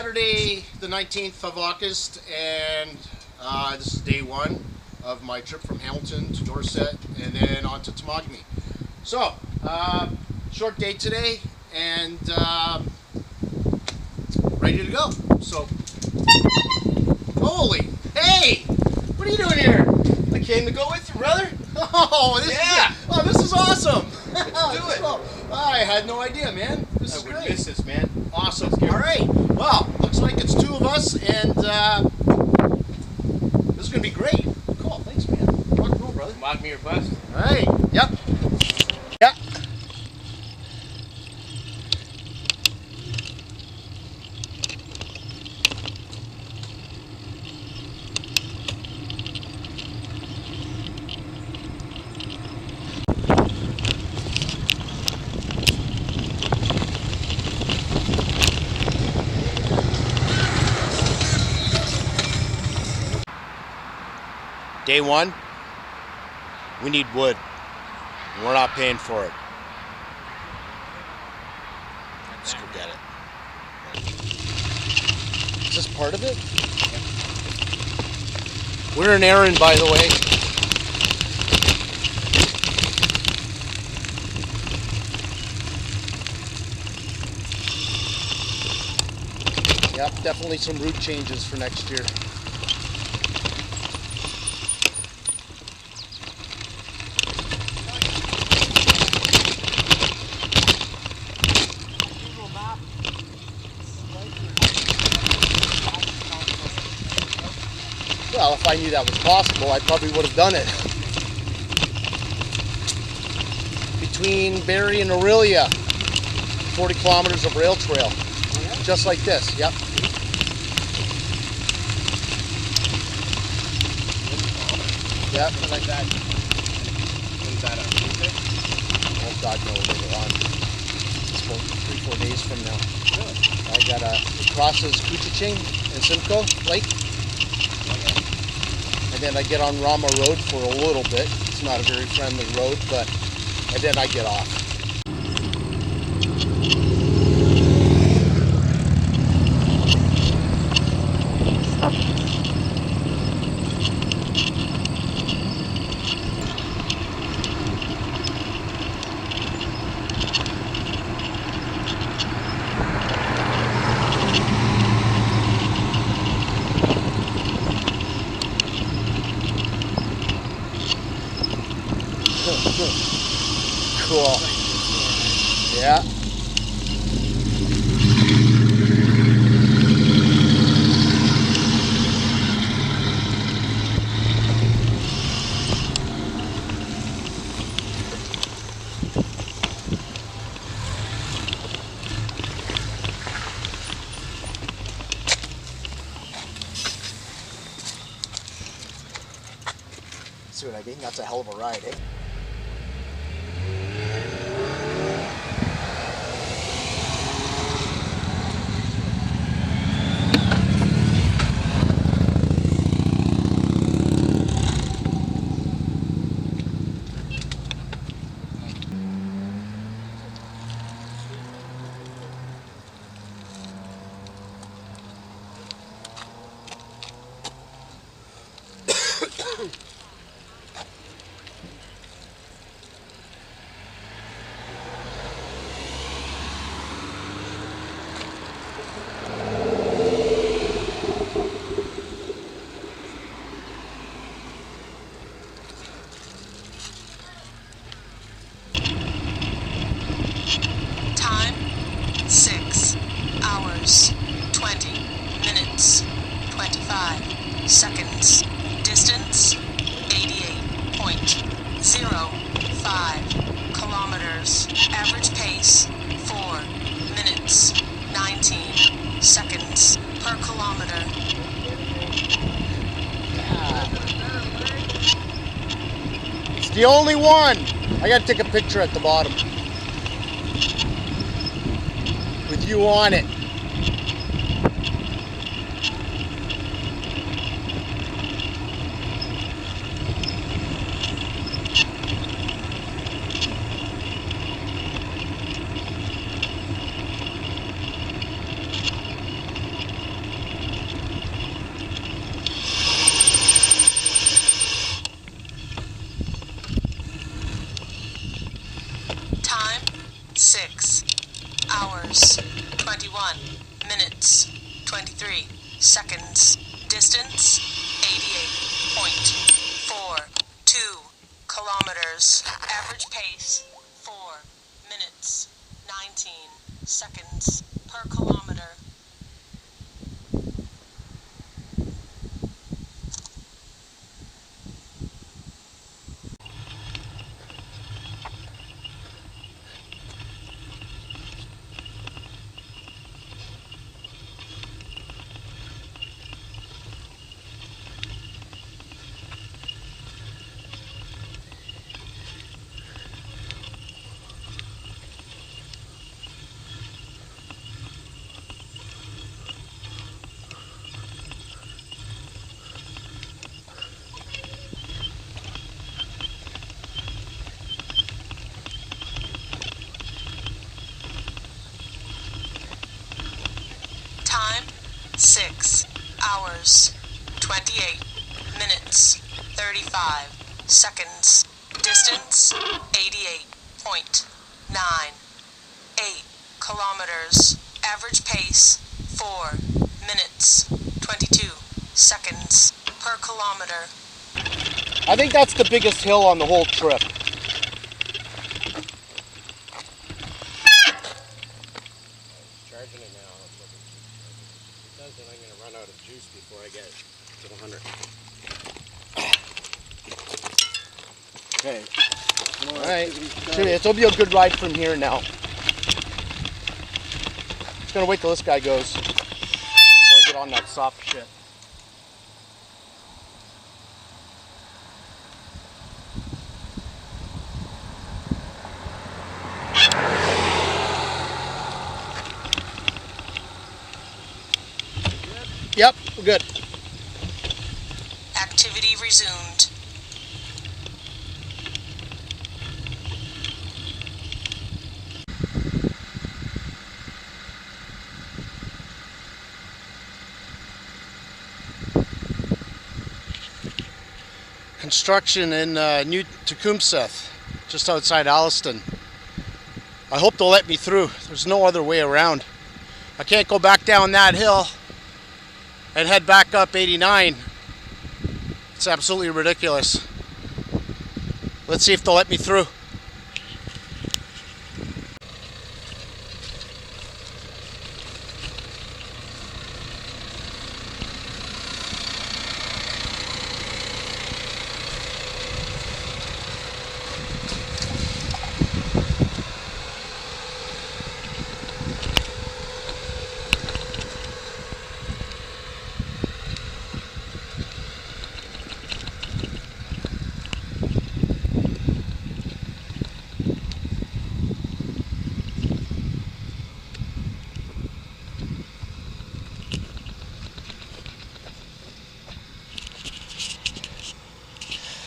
Saturday the 19th of August, and this is day one of my trip from Hamilton to Dorset and then on to Temagami. So, short day today and ready to go. So, holy, hey, what are you doing here? I came to go with you, brother. Oh, this is awesome. Let's do it. Cool. I had no idea, man. This is great. I would miss this, man. Awesome. All right. Well, looks like it's two of us, and this is going to be great. Cool. Thanks, man. Rock and roll, brother. Mark me your bus. All right. Yep. Yep. Day one, we need wood. We're not paying for it. Let's go get it. Is this part of it? We're an errand, by the way. Yep, definitely some route changes for next year. Well, if I knew that was possible, I probably would have done it. Between Barrie and Aurelia, 40 kilometers of rail trail. Oh, yeah? Just like this, yep. Yep. Something like that. When's that on Tuesday? Oh God, no, later on. It's about 3-4 days from now. Really? I gotta, it crosses Kuchiching and Simcoe Lake. And then I get on Rama Road for a little bit. It's not a very friendly road, but, and then I get off. Cool. Yeah. See what I mean? That's a hell of a ride, eh? Time, 6 hours, 20 minutes, 25 seconds. Distance, 88.05 kilometers. Average pace, 4 minutes, 19 seconds per kilometer. It's the only one. I gotta take a picture at the bottom with you on it. 6 hours, 21 minutes, 23 seconds. Distance, 88.42 kilometers. Average pace, 4 minutes, 19 seconds per kilometer. Time, 6 hours, 28 minutes, 35 seconds. Distance, 88.98 kilometers. Average pace, 4 minutes, 22 seconds per kilometer. I think that's the biggest hill on the whole trip. Charging it now. Because then I'm going to run out of juice before I get to 100. Okay. Alright. It'll be a good ride from here now. Just going to wait till this guy goes before I get on that soft shit. Yep, we're good. Activity resumed. Construction in New Tecumseh, just outside Alliston. I hope they'll let me through. There's no other way around. I can't go back down that hill and head back up 89. It's absolutely ridiculous. Let's see if they'll let me through.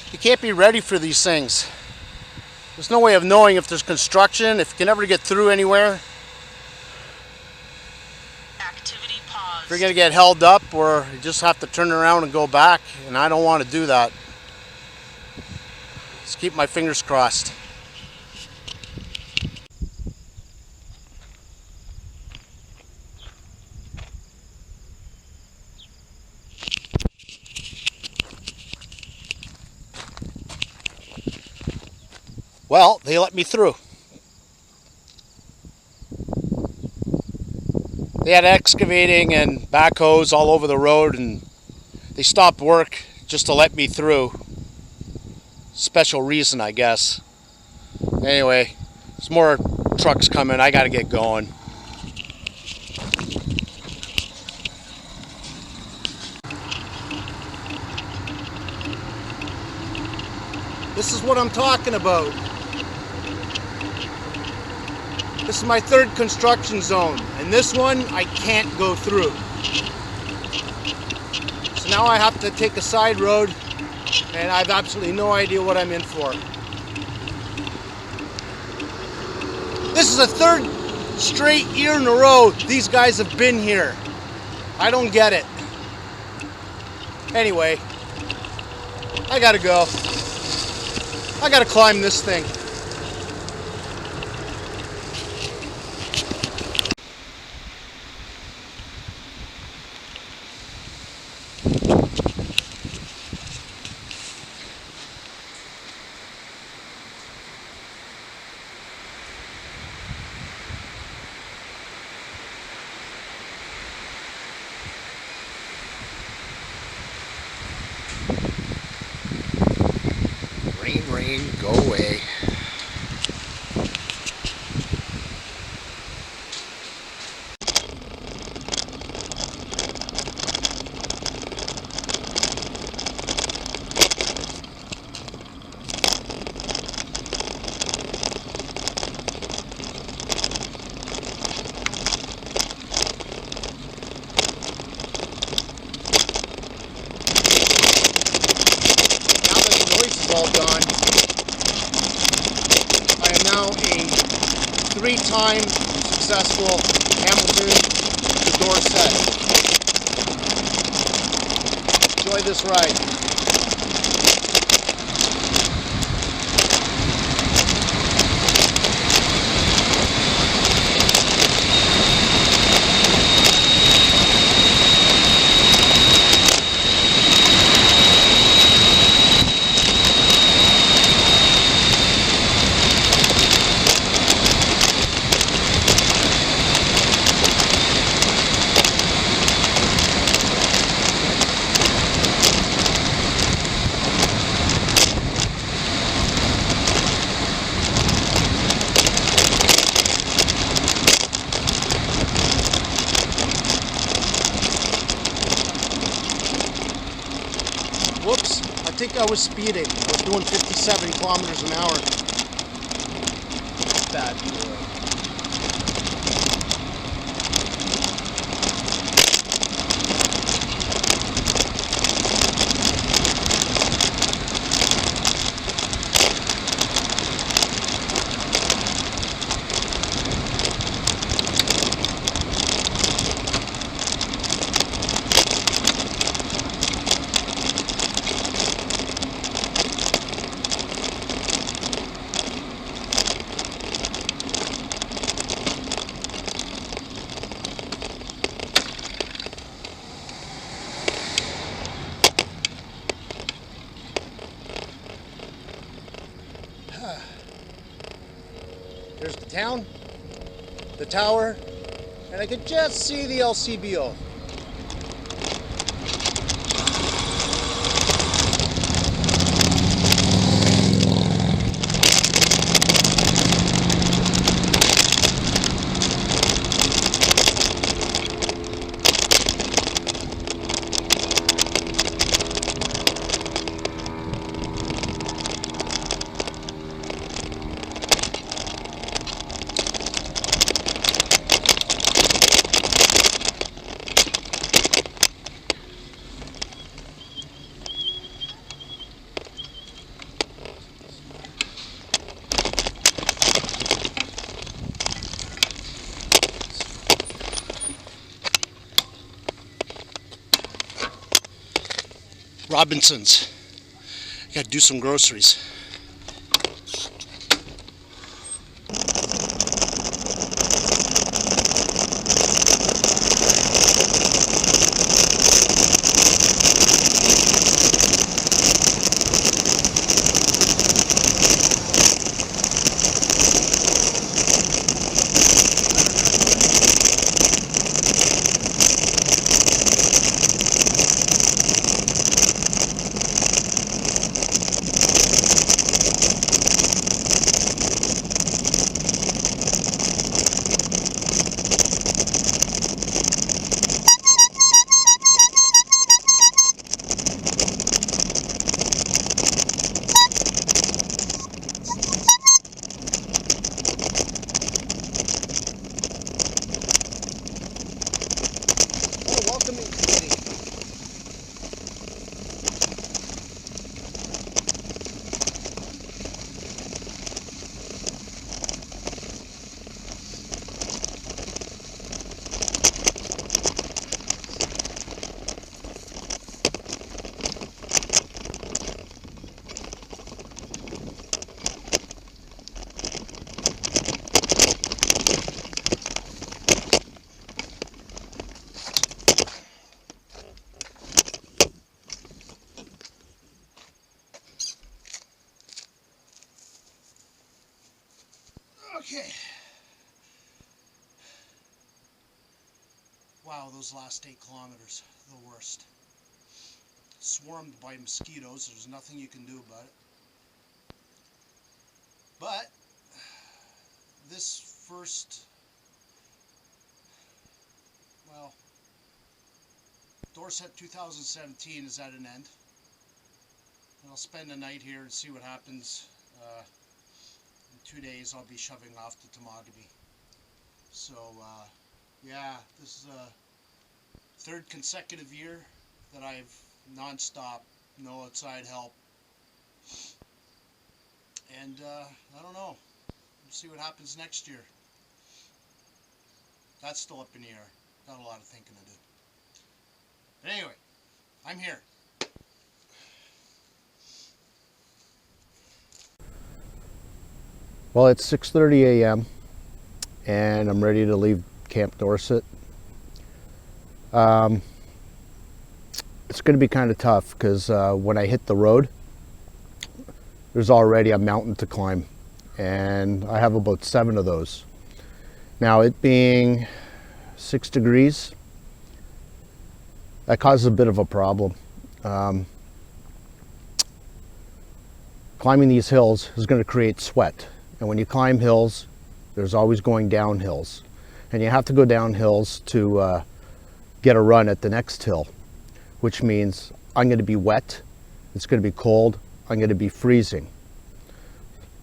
You can't be ready for these things. There's no way of knowing if there's construction, if you can ever get through anywhere. Activity paused. If you're going to get held up, or you just have to turn around and go back, and I don't want to do that. Let's keep my fingers crossed. Well, they let me through. They had excavating and backhoes all over the road, and they stopped work just to let me through. Special reason, I guess. Anyway, there's more trucks coming. I gotta get going. This is what I'm talking about. This is my third construction zone, and this one I can't go through. So now I have to take a side road, and I have absolutely no idea what I'm in for. This is the third straight year in a row these guys have been here. I don't get it. Anyway, I gotta go. I gotta climb this thing. Rain, go away. All done. I am now a 3-time successful Hamilton to Dorset. Enjoy this ride. Whoops, I think I was speeding. I was doing 57 kilometers an hour. Bad boy. There's the town, the tower, and I could just see the LCBO. Robinson's. Gotta do some groceries. Okay. Wow, those last 8 kilometers, the worst. Swarmed by mosquitoes, there's nothing you can do about it. well, Dorset 2017 is at an end. And I'll spend the night here and see what happens. In 2 days I'll be shoving off to Temagami. So yeah, this is the third consecutive year that I've non-stop, no outside help. And I don't know. We'll see what happens next year. That's still up in the air. Got a lot of thinking to do. But anyway, I'm here. Well, it's 6:30 a.m. and I'm ready to leave Camp Dorset. It's going to be kind of tough because when I hit the road, there's already a mountain to climb, and I have about 7 of those. Now, it being 6 degrees, that causes a bit of a problem. Climbing these hills is going to create sweat, and when you climb hills, there's always going down hills, and you have to go down hills to get a run at the next hill, which means I'm going to be wet, it's going to be cold, I'm going to be freezing.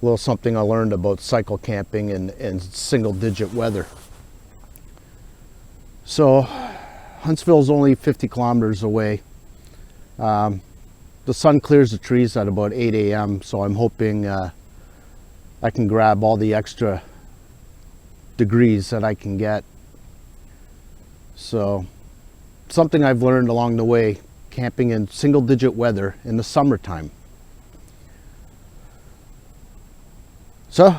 A little something I learned about cycle camping and single-digit weather. So Huntsville's only 50 kilometers away. The sun clears the trees at about 8 a.m. so I'm hoping I can grab all the extra degrees that I can get. So something I've learned along the way, camping in single-digit weather in the summertime. So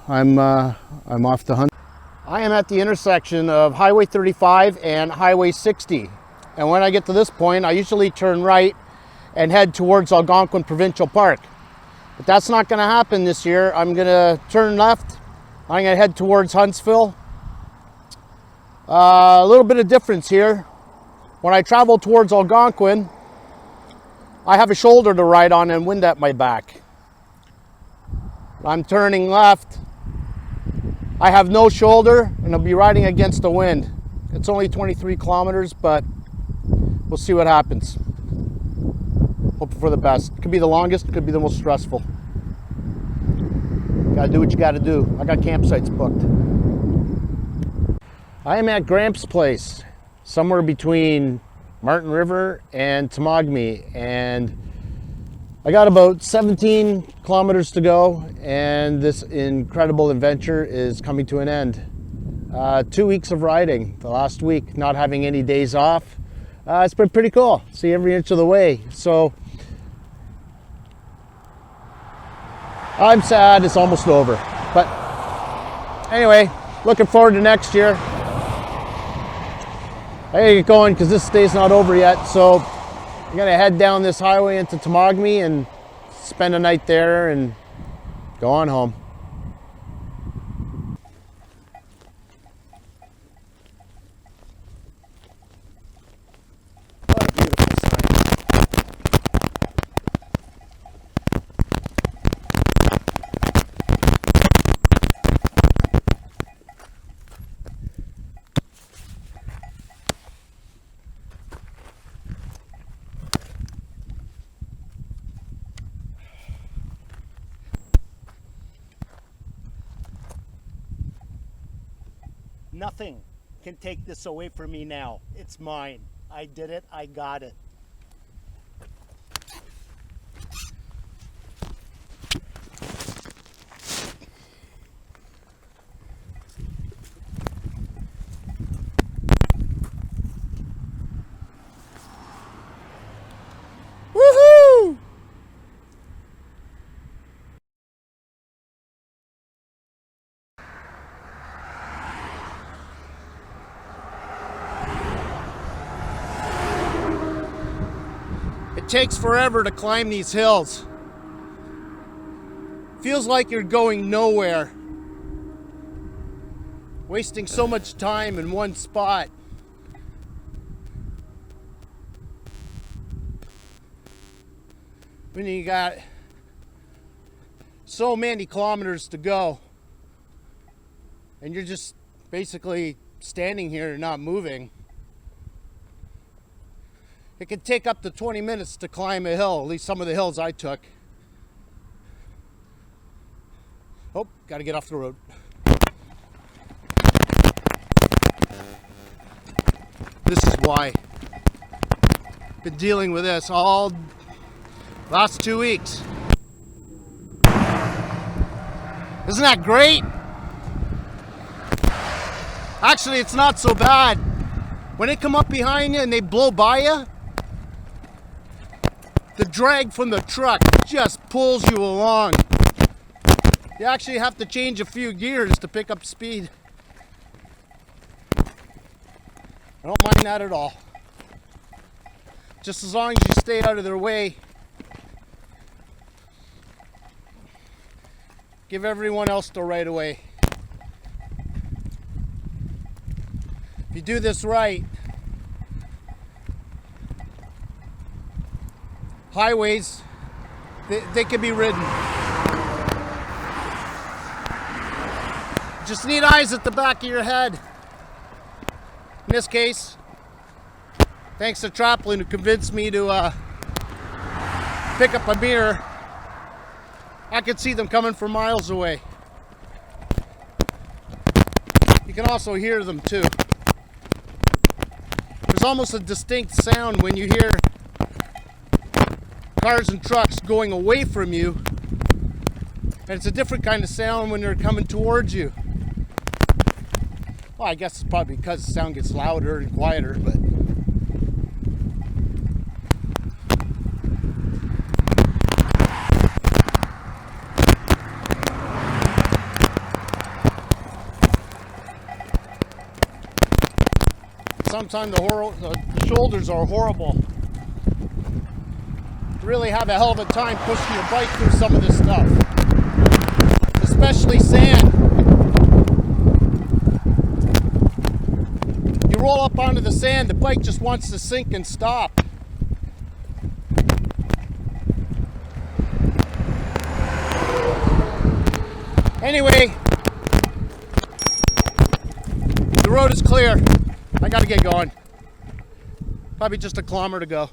I'm off to hunt. I am at the intersection of Highway 35 and Highway 60, and when I get to this point, I usually turn right and head towards Algonquin Provincial Park. But that's not going to happen this year. I'm going to turn left. I'm going to head towards Huntsville. A little bit of difference here. When I travel towards Algonquin, I have a shoulder to ride on and wind at my back. I'm turning left. I have no shoulder and I'll be riding against the wind. It's only 23 kilometers, but we'll see what happens. Hope for the best. Could be the longest, could be the most stressful. Gotta do what you gotta do. I got campsites booked. I am at Gramps' place, somewhere between Martin River and Temagami, and I got about 17 kilometers to go, and this incredible adventure is coming to an end. 2 weeks of riding, the last week, not having any days off. It's been pretty cool. See every inch of the way. So I'm sad it's almost over. But anyway, looking forward to next year. I gotta get going because this day's not over yet. So I'm gonna head down this highway into Temagami and spend a night there and go on home. What a beautiful sight. Nothing can take this away from me now. It's mine. I did it. I got it. Woohoo! It takes forever to climb these hills. Feels like you're going nowhere. Wasting so much time in one spot. When you got so many kilometers to go. and you're just basically standing here and not moving, it can take up to 20 minutes to climb a hill, at least some of the hills I took. Oh, gotta get off the road. This is why. Been dealing with this all last 2 weeks. Isn't that great? Actually, it's not so bad. When they come up behind you and they blow by you, the drag from the truck just pulls you along. You actually have to change a few gears to pick up speed. I don't mind that at all. Just as long as you stay out of their way. Give everyone else the right of way. If you do this right, highways, they can be ridden. Just need eyes at the back of your head. In this case, thanks to Traplin who convinced me to pick up a mirror, I could see them coming from miles away. You can also hear them too. There's almost a distinct sound when you hear cars and trucks going away from you, and it's a different kind of sound when they're coming towards you. Well, I guess it's probably because the sound gets louder and quieter, but sometimes the shoulders are horrible. You really have a hell of a time pushing your bike through some of this stuff, especially sand. You roll up onto the sand, the bike just wants to sink and stop. Anyway, the road is clear. I gotta get going. Probably just a kilometer to go.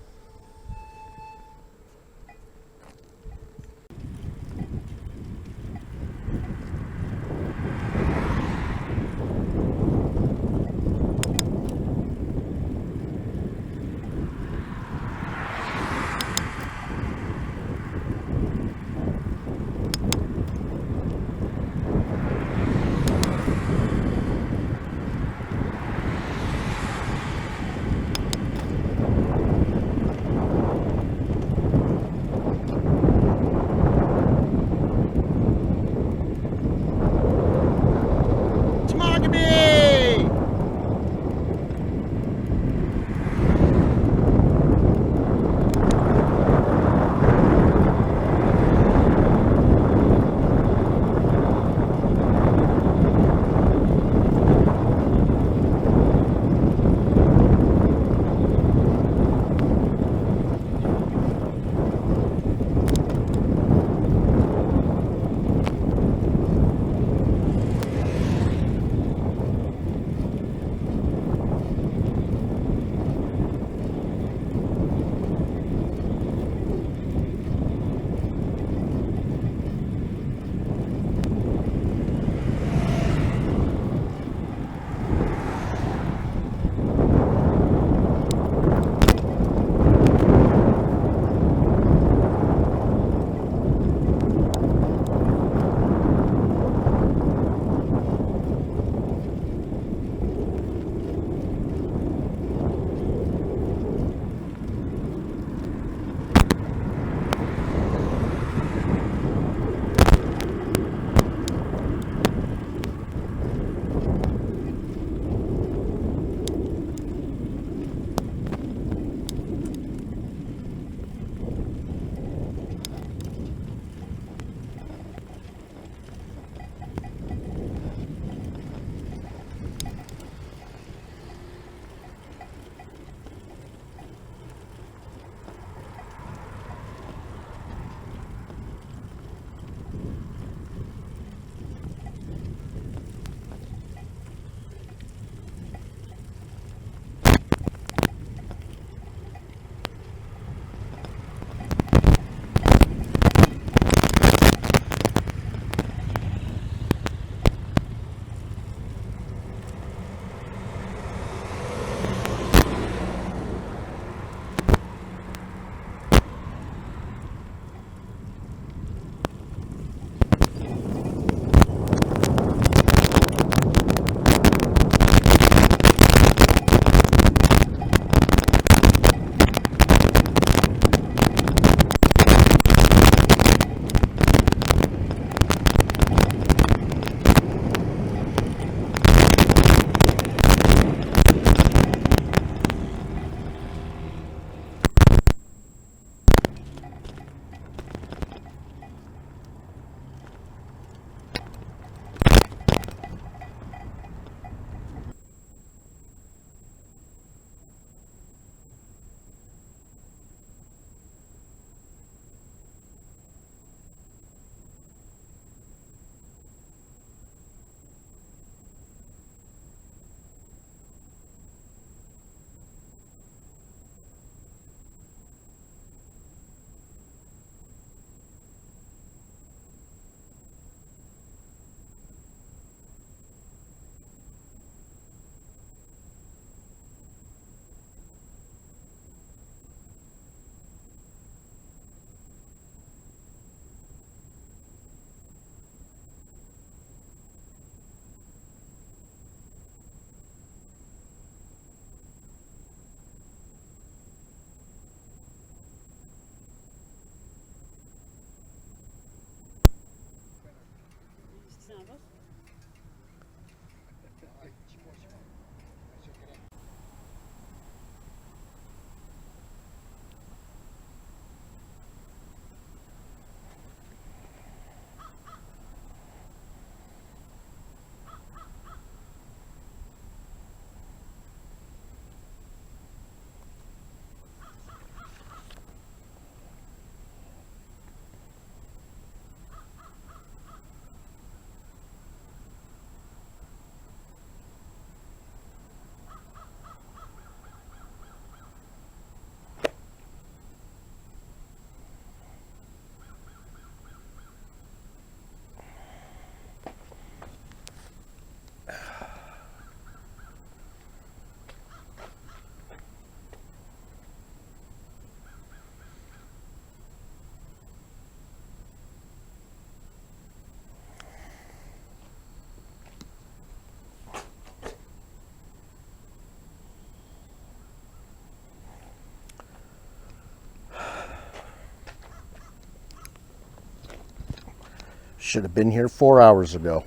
should have been here 4 hours ago.